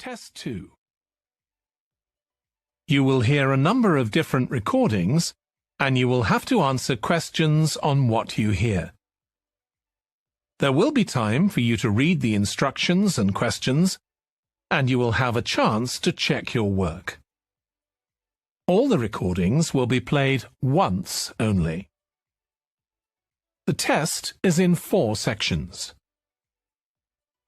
Test 2. You will hear a number of different recordings, and you will have to answer questions on what you hear. There will be time for you to read the instructions and questions, and you will have a chance to check your work. All the recordings will be played once only. The test is in 4 sections.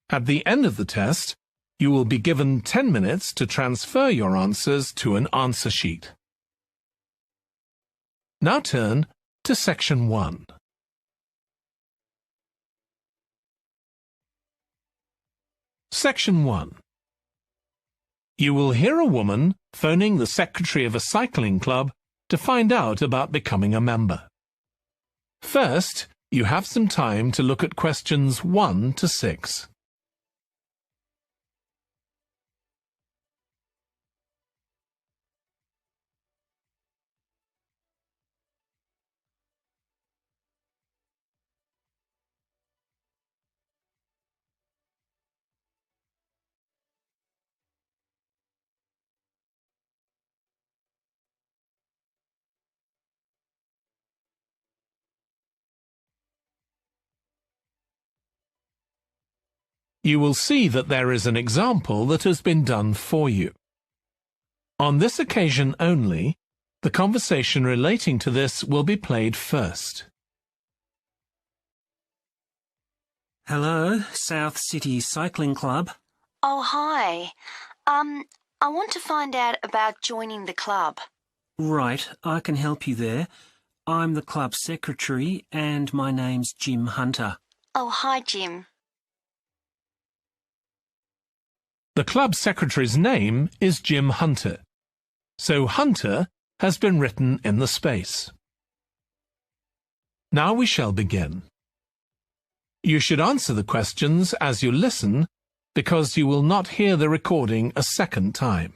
At the end of the test, you will be given 10 minutes to transfer your answers to an answer sheet. Now turn to Section 1. Section 1. You will hear a woman phoning the secretary of a cycling club to find out about becoming a member. First, you have some time to look at questions 1 to 6. You will see that there is an example that has been done for you. On this occasion only, the conversation relating to this will be played first. Hello, South City Cycling Club. Oh, hi. I want to find out about joining the club. Right, I can help you there. I'm the club secretary and my name's Jim Hunter. Oh, hi, Jim. The club secretary's name is Jim Hunter, so Hunter has been written in the space. Now we shall begin. You should answer the questions as you listen, because you will not hear the recording a second time.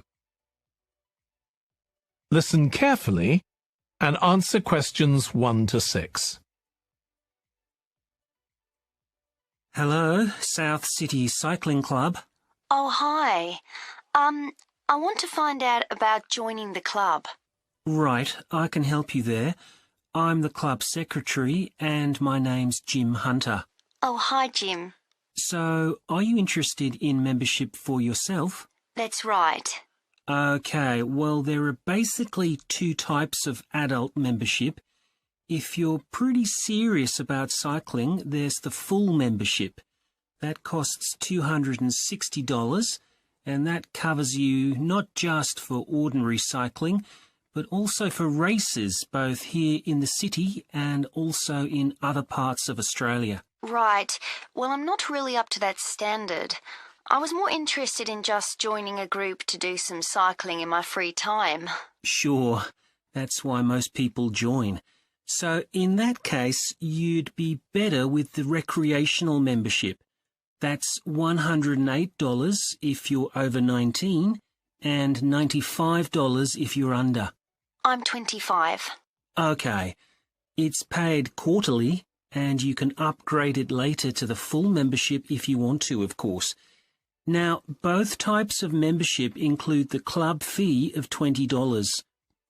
Listen carefully and answer questions 1 to 6. Hello, South City Cycling Club. Oh, hi. I want to find out about joining the club. Right, I can help you there. I'm the club secretary and my name's Jim Hunter. Oh, hi, Jim. So, are you interested in membership for yourself? That's right. Okay, well, there are basically 2 types of adult membership. If you're pretty serious about cycling, there's the full membership. That costs $260, and that covers you not just for ordinary cycling, but also for races, both here in the city and also in other parts of Australia. Right. Well, I'm not really up to that standard. I was more interested in just joining a group to do some cycling in my free time. Sure, that's why most people join. So in that case, you'd be better with the recreational membership. That's $108 if you're over 19 and $95 if you're under. I'm 25. Okay. It's paid quarterly and you can upgrade it later to the full membership if you want to, of course. Now, both types of membership include the club fee of $20.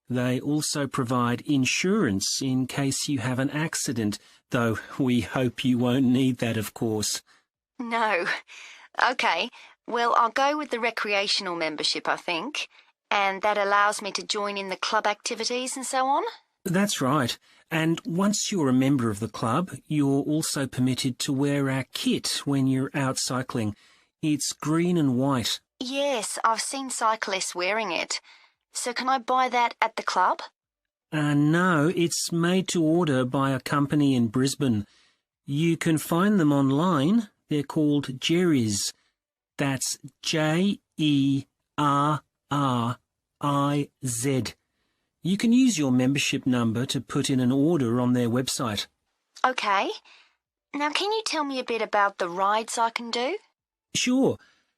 They also provide insurance in case you have an accident, though we hope you won't need that, of course. No. Okay, well, I'll go with the recreational membership, I think, and that allows me to join in the club activities and so on? That's right. And once you're a member of the club, you're also permitted to wear our kit when you're out cycling. It's green and white. Yes, I've seen cyclists wearing it. So can I buy that at the club? No, it's made to order by a company in Brisbane. You can find them online. They're called Jerry's. That's Jerriz. You can use your membership number to put in an order on their website. Okay. Now, can you tell me a bit about the rides I can do? Sure.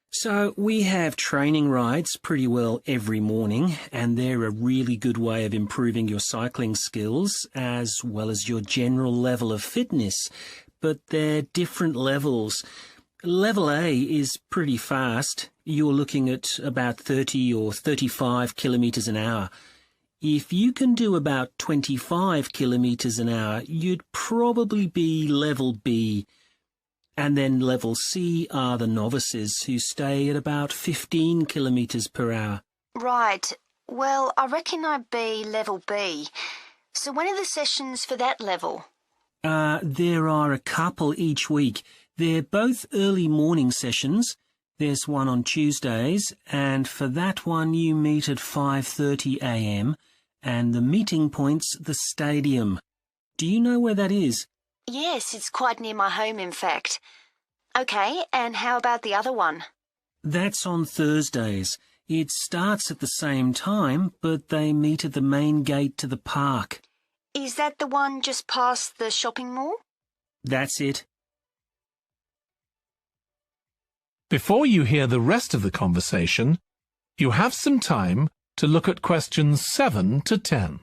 So we have training rides pretty well every morning, and they're a really good way of improving your cycling skills as well as your general level of fitness. But they're different levels. Level A is pretty fast. you're looking at about 30 or 35 kilometres an hour. If you can do about 25 kilometres an hour, you'd probably be level B. And then level C are the novices who stay at about 15 kilometres per hour. Right. Well, I reckon I'd be level B. So when are the sessions for that level? There are a couple each week. They're both early morning sessions. There's one on Tuesdays, and for that one you meet at 5:30 a.m, and the meeting point's the stadium. Do you know where that is? Yes, it's quite near my home, in fact. Okay, and how about the other one? That's on Thursdays. It starts at the same time, but they meet at the main gate to the park. Is that the one just past the shopping mall? That's it. Before you hear the rest of the conversation, you have some time to look at questions 7 to 10.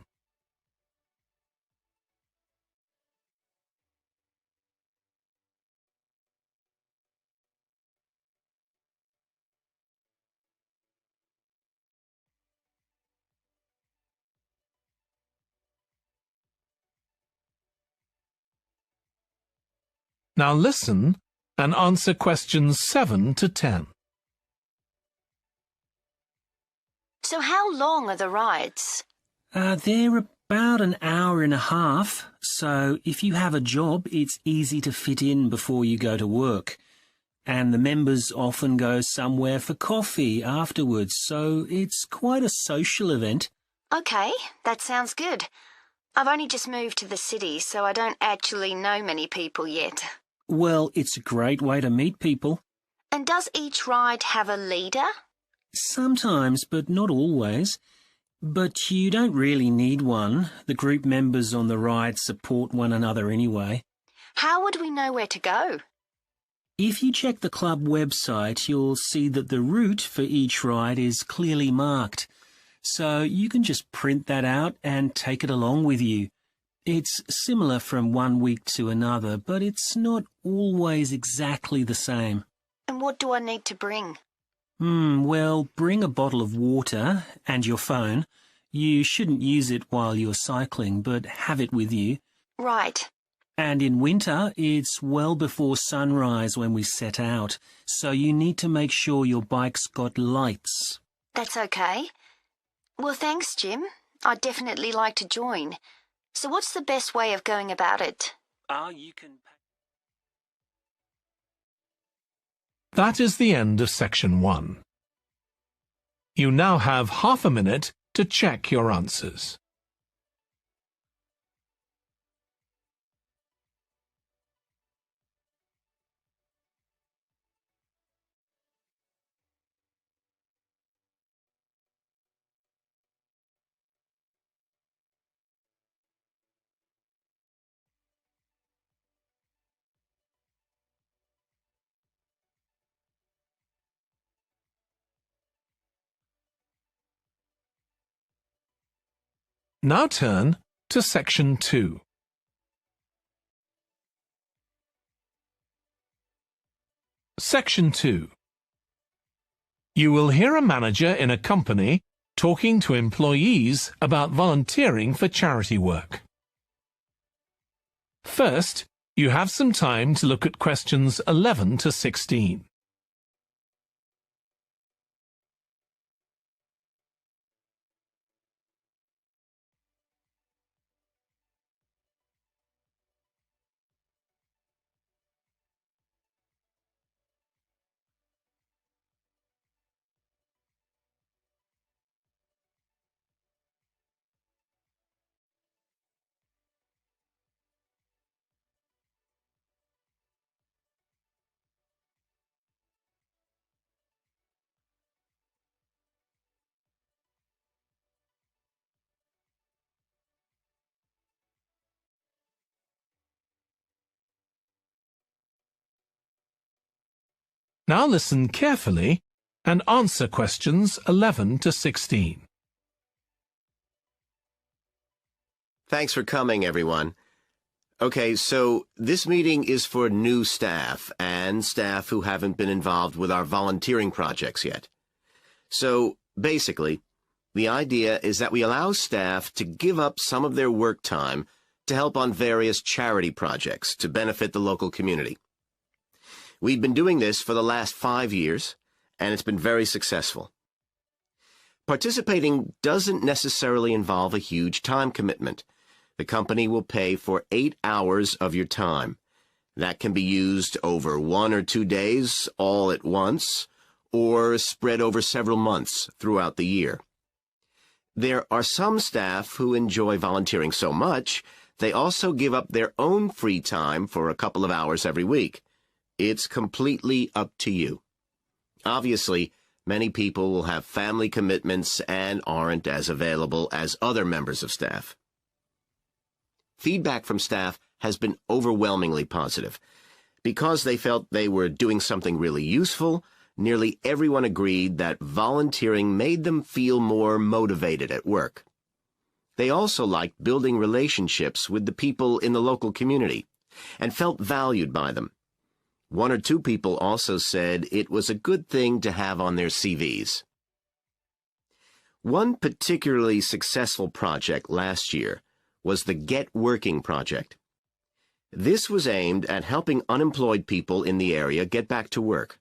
Now listen and answer questions 7 to 10. So how long are the rides? They're about an hour and a half, so if you have a job, it's easy to fit in before you go to work. And the members often go somewhere for coffee afterwards, so it's quite a social event. Okay, that sounds good. I've only just moved to the city, so I don't actually know many people yet. Well, it's a great way to meet people. And does each ride have a leader? Sometimes, but not always. But you don't really need one. The group members on the ride support one another anyway. How would we know where to go? If you check the club website, you'll see that the route for each ride is clearly marked. So you can just print that out and take it along with you. It's similar from one week to another, but it's not always exactly the same. And what do I need to bring? Well, bring a bottle of water and your phone. You shouldn't use it while you're cycling, but have it with you. Right. And in winter, it's well before sunrise when we set out, so you need to make sure your bike's got lights. That's okay. Well, thanks, Jim. I'd definitely like to join. So what's the best way of going about it? You can... That is the end of section 1. You now have half a minute to check your answers. Now turn to section 2. Section 2. You will hear a manager in a company talking to employees about volunteering for charity work. First, you have some time to look at questions 11 to 16. Now listen carefully and answer questions 11 to 16. Thanks for coming, everyone. Okay, so this meeting is for new staff and staff who haven't been involved with our volunteering projects yet. So, basically, the idea is that we allow staff to give up some of their work time to help on various charity projects to benefit the local community. We've been doing this for the last 5 years, and it's been very successful. Participating doesn't necessarily involve a huge time commitment. The company will pay for 8 hours of your time. That can be used over 1 or 2 days all at once, or spread over several months throughout the year. There are some staff who enjoy volunteering so much, they also give up their own free time for a couple of hours every week. It's completely up to you. Obviously, many people will have family commitments and aren't as available as other members of staff. Feedback from staff has been overwhelmingly positive. Because they felt they were doing something really useful, nearly everyone agreed that volunteering made them feel more motivated at work. They also liked building relationships with the people in the local community and felt valued by them. 1 or 2 people also said it was a good thing to have on their CVs. One particularly successful project last year was the Get Working project. This was aimed at helping unemployed people in the area get back to work.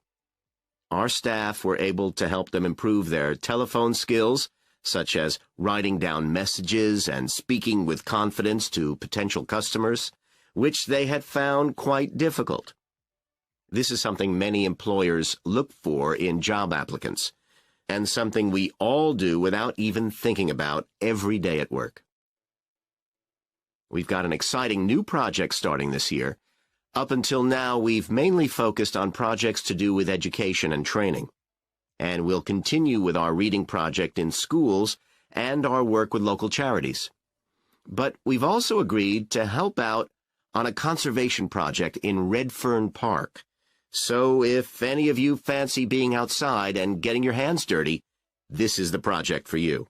Our staff were able to help them improve their telephone skills, such as writing down messages and speaking with confidence to potential customers, which they had found quite difficult. This is something many employers look for in job applicants, and something we all do without even thinking about every day at work. We've got an exciting new project starting this year. Up until now, we've mainly focused on projects to do with education and training. And we'll continue with our reading project in schools and our work with local charities. But we've also agreed to help out on a conservation project in Redfern Park. So if any of you fancy being outside and getting your hands dirty, this is the project for you.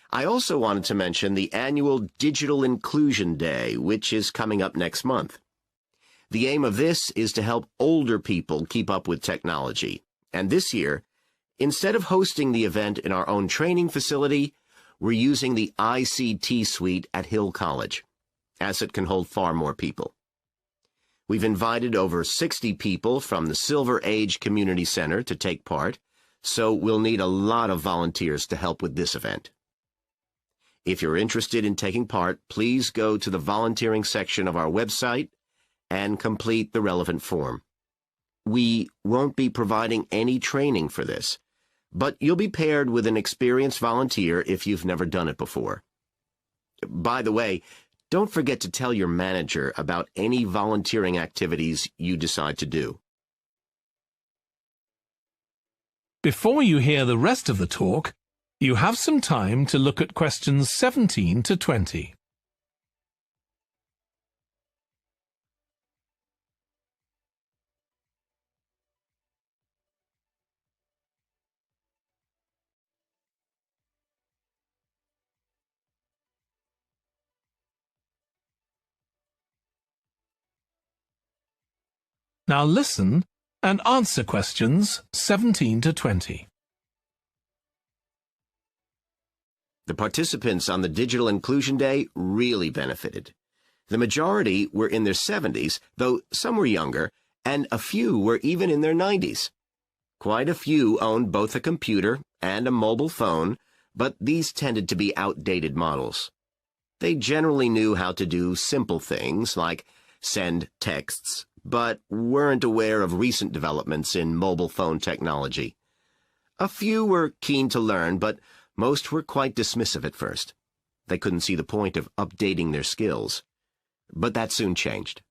I also wanted to mention the annual Digital Inclusion Day, which is coming up next month. The aim of this is to help older people keep up with technology. And this year, instead of hosting the event in our own training facility, we're using the ICT suite at Hill College, as it can hold far more people. We've invited over 60 people from the Silver Age Community Center to take part, so we'll need a lot of volunteers to help with this event. If you're interested in taking part, please go to the volunteering section of our website and complete the relevant form. We won't be providing any training for this, but you'll be paired with an experienced volunteer if you've never done it before. By the way, don't forget to tell your manager about any volunteering activities you decide to do. Before you hear the rest of the talk, you have some time to look at questions 17 to 20. Now listen and answer questions 17 to 20. The participants on the Digital Inclusion Day really benefited. The majority were in their 70s, though some were younger, and a few were even in their 90s. Quite a few owned both a computer and a mobile phone, but these tended to be outdated models. They generally knew how to do simple things like send texts, but weren't aware of recent developments in mobile phone technology. A few were keen to learn, but most were quite dismissive at first. They couldn't see the point of updating their skills. But that soon changed.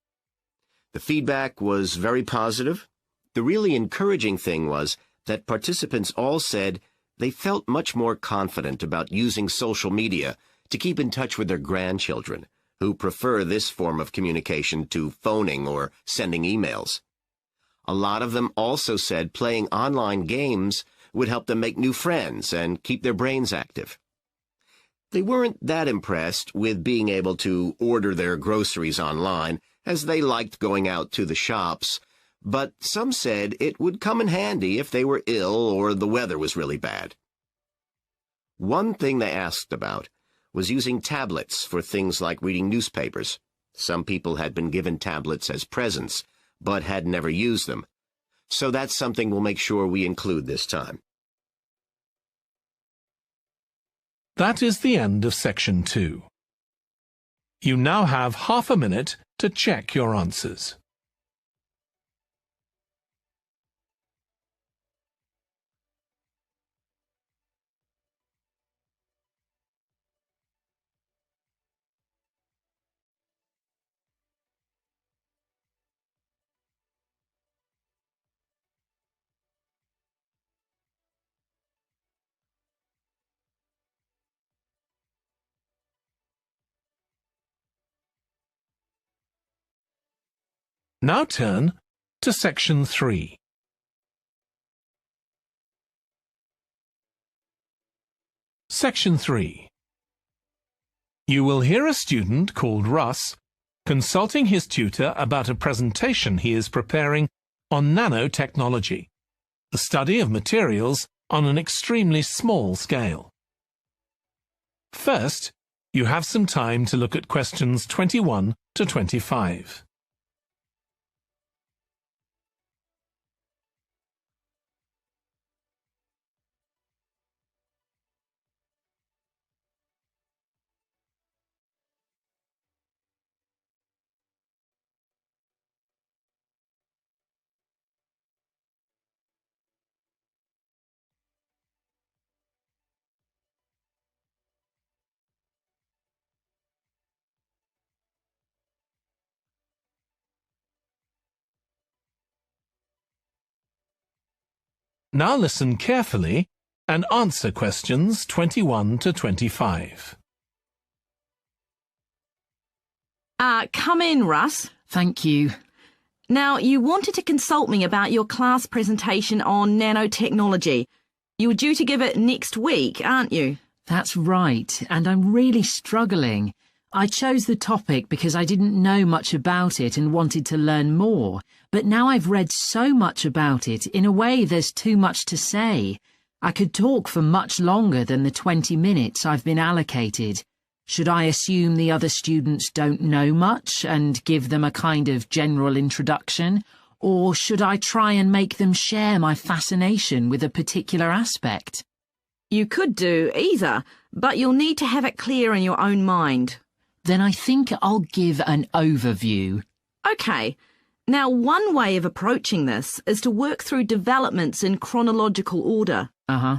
The feedback was very positive. The really encouraging thing was that participants all said they felt much more confident about using social media to keep in touch with their grandchildren, who prefer this form of communication to phoning or sending emails. A lot of them also said playing online games would help them make new friends and keep their brains active. They weren't that impressed with being able to order their groceries online, as they liked going out to the shops, but some said it would come in handy if they were ill or the weather was really bad. One thing they asked about was using tablets for things like reading newspapers. Some people had been given tablets as presents, but had never used them. So that's something we'll make sure we include this time. That is the end of Section 2. You now have half a minute to check your answers. Now turn to Section 3. Section 3. You will hear a student called Russ consulting his tutor about a presentation he is preparing on nanotechnology, the study of materials on an extremely small scale. First, you have some time to look at questions 21 to 25. Now listen carefully and answer questions 21 to 25. Come in, Russ. Thank you. Now, you wanted to consult me about your class presentation on nanotechnology. You were due to give it next week, aren't you? That's right, and I'm really struggling. I chose the topic because I didn't know much about it and wanted to learn more, but now I've read so much about it, in a way there's too much to say. I could talk for much longer than the 20 minutes I've been allocated. Should I assume the other students don't know much and give them a kind of general introduction, or should I try and make them share my fascination with a particular aspect? You could do either, but you'll need to have it clear in your own mind. Then I think I'll give an overview. OK. Now, one way of approaching this is to work through developments in chronological order. Uh-huh.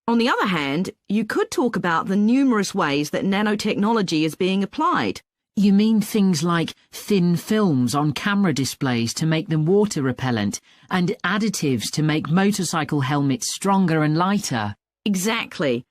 On the other hand, you could talk about the numerous ways that nanotechnology is being applied. You mean things like thin films on camera displays to make them water repellent and additives to make motorcycle helmets stronger and lighter? Exactly.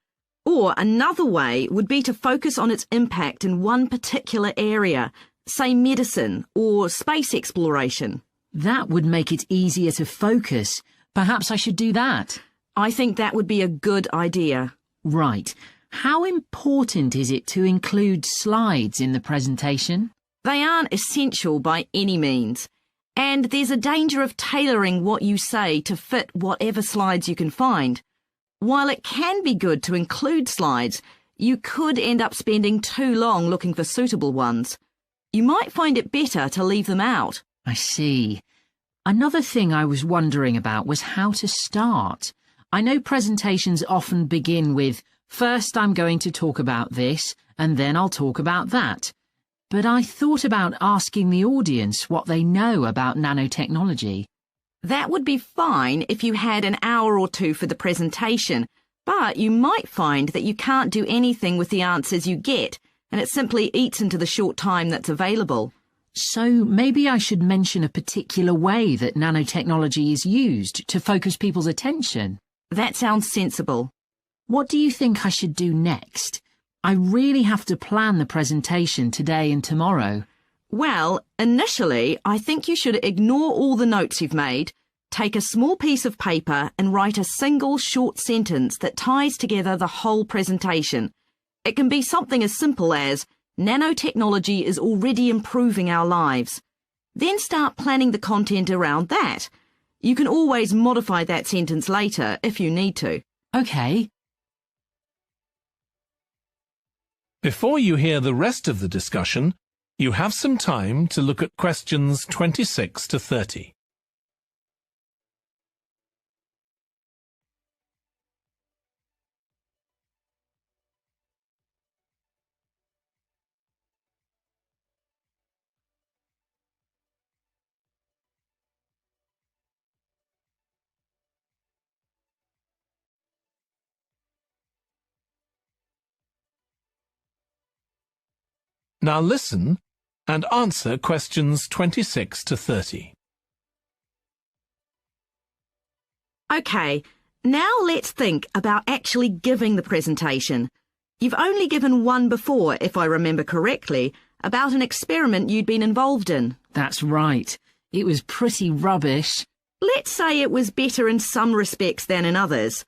Or another way would be to focus on its impact in one particular area, say medicine or space exploration. That would make it easier to focus. Perhaps I should do that. I think that would be a good idea. Right. How important is it to include slides in the presentation? They aren't essential by any means, and there's a danger of tailoring what you say to fit whatever slides you can find. While it can be good to include slides, you could end up spending too long looking for suitable ones. You might find it better to leave them out. I see. Another thing I was wondering about was how to start. I know presentations often begin with, first I'm going to talk about this, and then I'll talk about that. But I thought about asking the audience what they know about nanotechnology. That would be fine if you had an hour or two for the presentation, but you might find that you can't do anything with the answers you get, and it simply eats into the short time that's available. So maybe I should mention a particular way that nanotechnology is used to focus people's attention. That sounds sensible. What do you think I should do next? I really have to plan the presentation today and tomorrow. Well, initially, I think you should ignore all the notes you've made, take a small piece of paper and write a single short sentence that ties together the whole presentation. It can be something as simple as, nanotechnology is already improving our lives. Then start planning the content around that. You can always modify that sentence later if you need to. OK. Before you hear the rest of the discussion, you have some time to look at questions 26 to 30. Now listen and answer questions 26 to 30. OK, now let's think about actually giving the presentation. You've only given one before, if I remember correctly, about an experiment you'd been involved in. That's right. It was pretty rubbish. Let's say it was better in some respects than in others.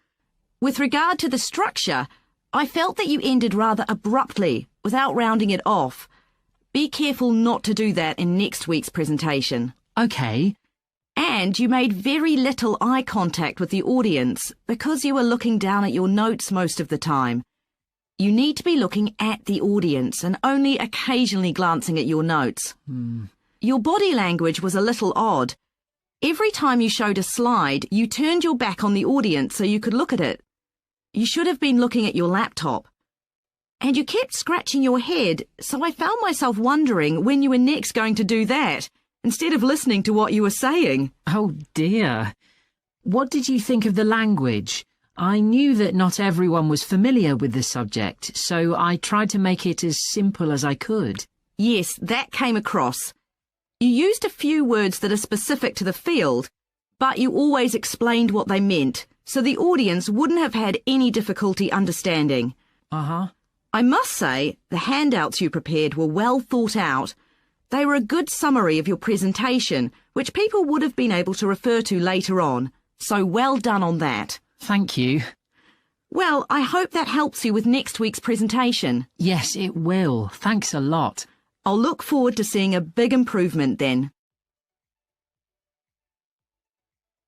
With regard to the structure, I felt that you ended rather abruptly, without rounding it off. Be careful not to do that in next week's presentation. OK. And you made very little eye contact with the audience because you were looking down at your notes most of the time. You need to be looking at the audience and only occasionally glancing at your notes. Your body language was a little odd. Every time you showed a slide, you turned your back on the audience so you could look at it. You should have been looking at your laptop. And you kept scratching your head, so I found myself wondering when you were next going to do that, instead of listening to what you were saying. Oh dear. What did you think of the language? I knew that not everyone was familiar with the subject, so I tried to make it as simple as I could. Yes, that came across. You used a few words that are specific to the field, but you always explained what they meant, so the audience wouldn't have had any difficulty understanding. Uh-huh. I must say, the handouts you prepared were well thought out. They were a good summary of your presentation, which people would have been able to refer to later on. So well done on that. Thank you. Well, I hope that helps you with next week's presentation. Yes, it will. Thanks a lot. I'll look forward to seeing a big improvement then.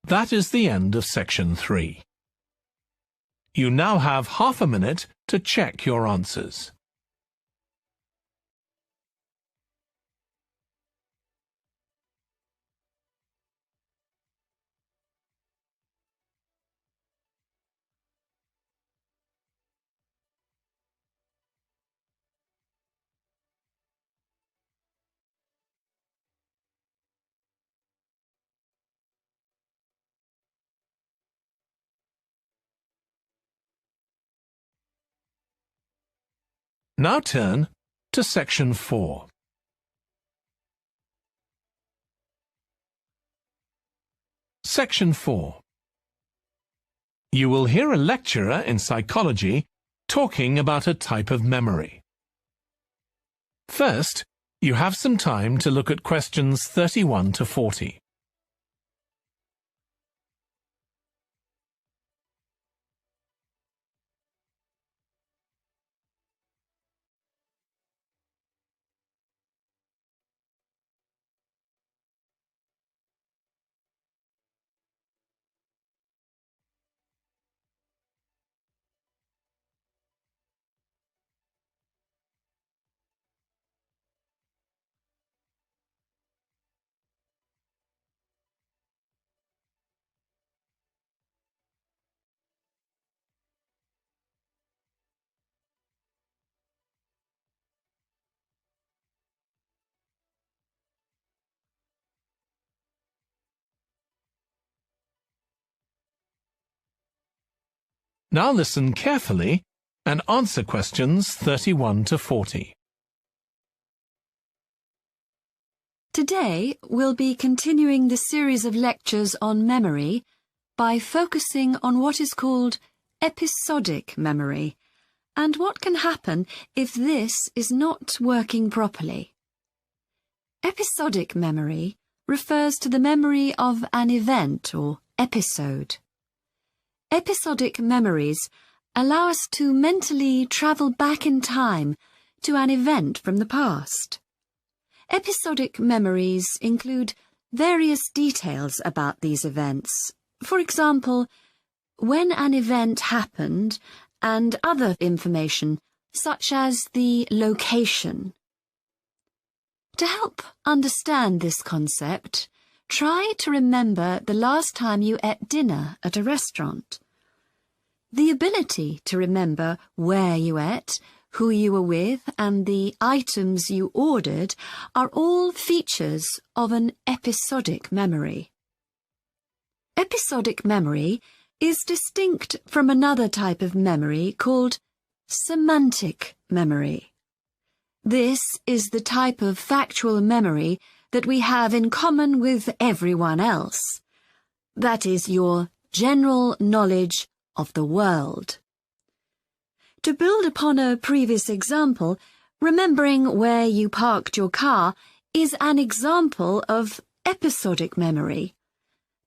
That is the end of section 3. You now have half a minute to check your answers. Now turn to section 4. Section 4. You will hear a lecturer in psychology talking about a type of memory. First, you have some time to look at questions 31 to 40. Now listen carefully and answer questions 31 to 40. Today, we'll be continuing the series of lectures on memory by focusing on what is called episodic memory and what can happen if this is not working properly. Episodic memory refers to the memory of an event or episode. Episodic memories allow us to mentally travel back in time to an event from the past. Episodic memories include various details about these events. For example, when an event happened and other information such as the location. To help understand this concept, try to remember the last time you ate dinner at a restaurant. The ability to remember where you ate, who you were with, and the items you ordered are all features of an episodic memory. Episodic memory is distinct from another type of memory called semantic memory. This is the type of factual memory that we have in common with everyone else. That is your general knowledge of the world. To build upon a previous example, remembering where you parked your car is an example of episodic memory.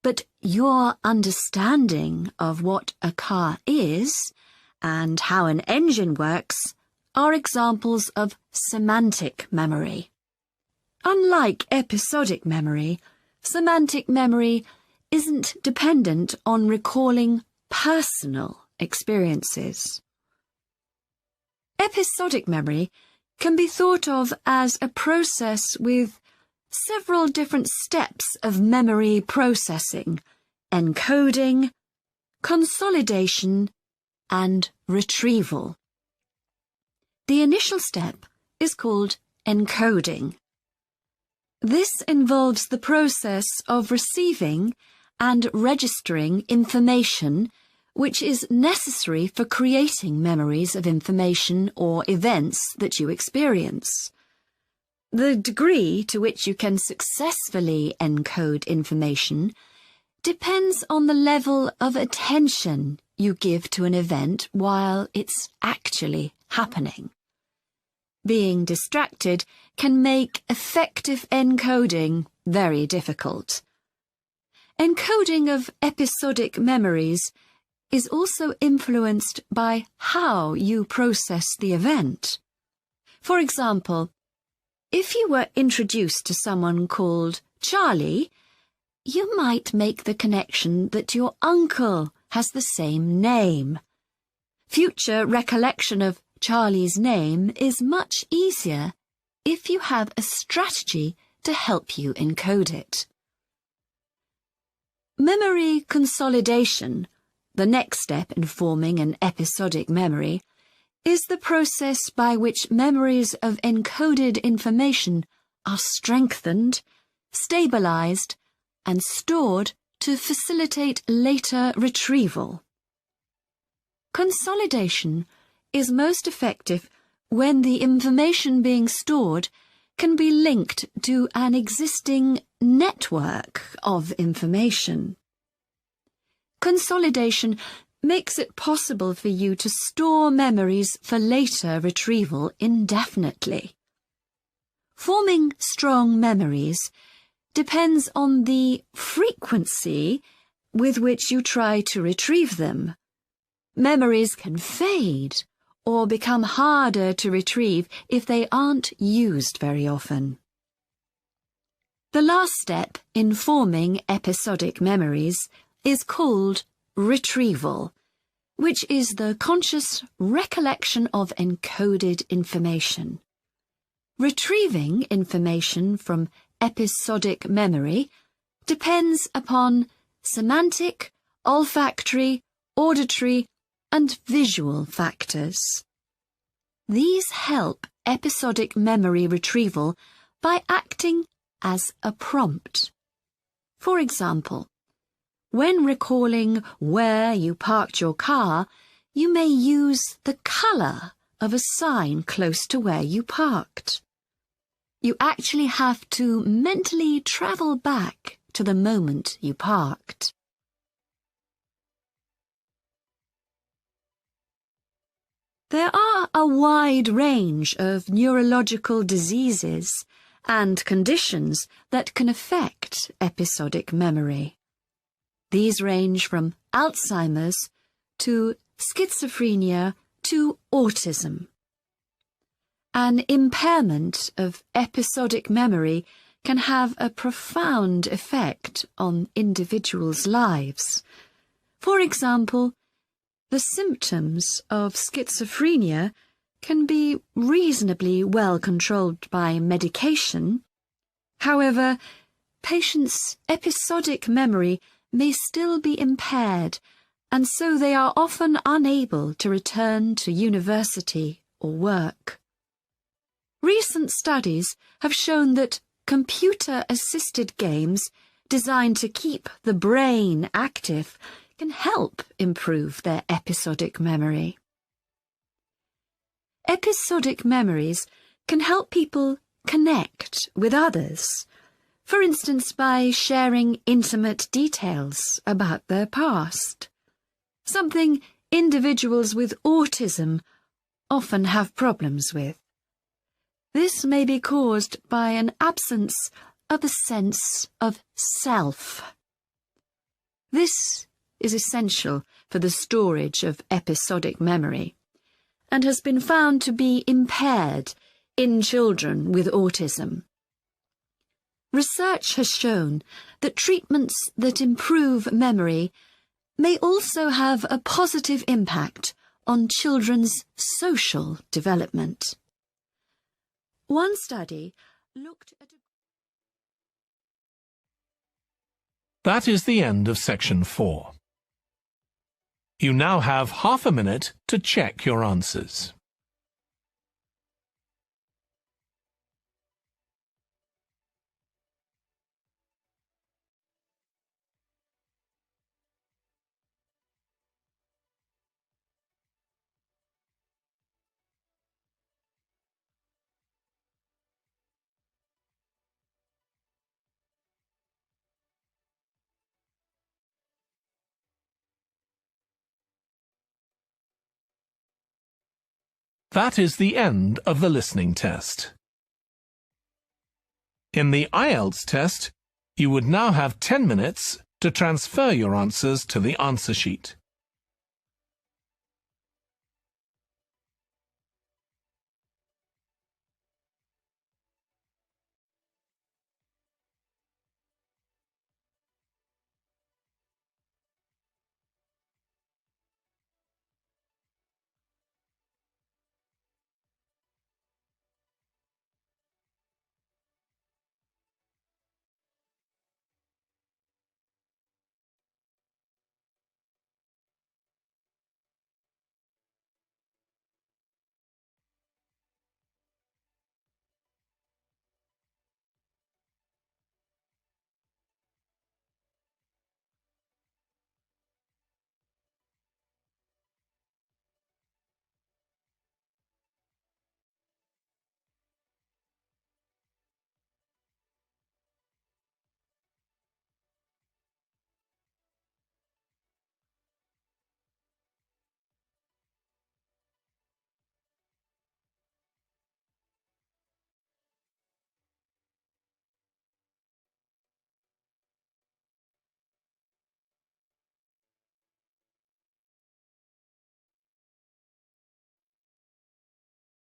But your understanding of what a car is and how an engine works are examples of semantic memory. Unlike episodic memory, semantic memory isn't dependent on recalling personal experiences. Episodic memory can be thought of as a process with several different steps of memory processing: encoding, consolidation, and retrieval. The initial step is called encoding. This involves the process of receiving and registering information which is necessary for creating memories of information or events that you experience. The degree to which you can successfully encode information depends on the level of attention you give to an event while it's actually happening. Being distracted can make effective encoding very difficult. Encoding of episodic memories is also influenced by how you process the event. For example, if you were introduced to someone called Charlie, you might make the connection that your uncle has the same name. Future recollection of Charlie's name is much easier if you have a strategy to help you encode it. Memory consolidation, the next step in forming an episodic memory, is the process by which memories of encoded information are strengthened, stabilized, and stored to facilitate later retrieval. Consolidation is most effective when the information being stored can be linked to an existing network of information. Consolidation makes it possible for you to store memories for later retrieval indefinitely. Forming strong memories depends on the frequency with which you try to retrieve them. Memories can fade or become harder to retrieve if they aren't used very often. The last step in forming episodic memories is called retrieval, which is the conscious recollection of encoded information. Retrieving information from episodic memory depends upon semantic, olfactory, auditory, and visual factors. These help episodic memory retrieval by acting as a prompt. For example, when recalling where you parked your car, you may use the colour of a sign close to where you parked. You actually have to mentally travel back to the moment you parked. There are a wide range of neurological diseases and conditions that can affect episodic memory. These range from Alzheimer's to schizophrenia to autism. An impairment of episodic memory can have a profound effect on individuals' lives. For example, the symptoms of schizophrenia can be reasonably well controlled by medication. However, patients' episodic memory may still be impaired, and so they are often unable to return to university or work. Recent studies have shown that computer-assisted games designed to keep the brain active can help improve their episodic memory. Episodic memories can help people connect with others, for instance by sharing intimate details about their past, something individuals with autism often have problems with. This may be caused by an absence of a sense of self. This is essential for the storage of episodic memory and has been found to be impaired in children with autism. Research has shown that treatments that improve memory may also have a positive impact on children's social development. One study looked at That is the end of section 4. You now have half a minute to check your answers. That is the end of the listening test. In the IELTS test, you would now have 10 minutes to transfer your answers to the answer sheet.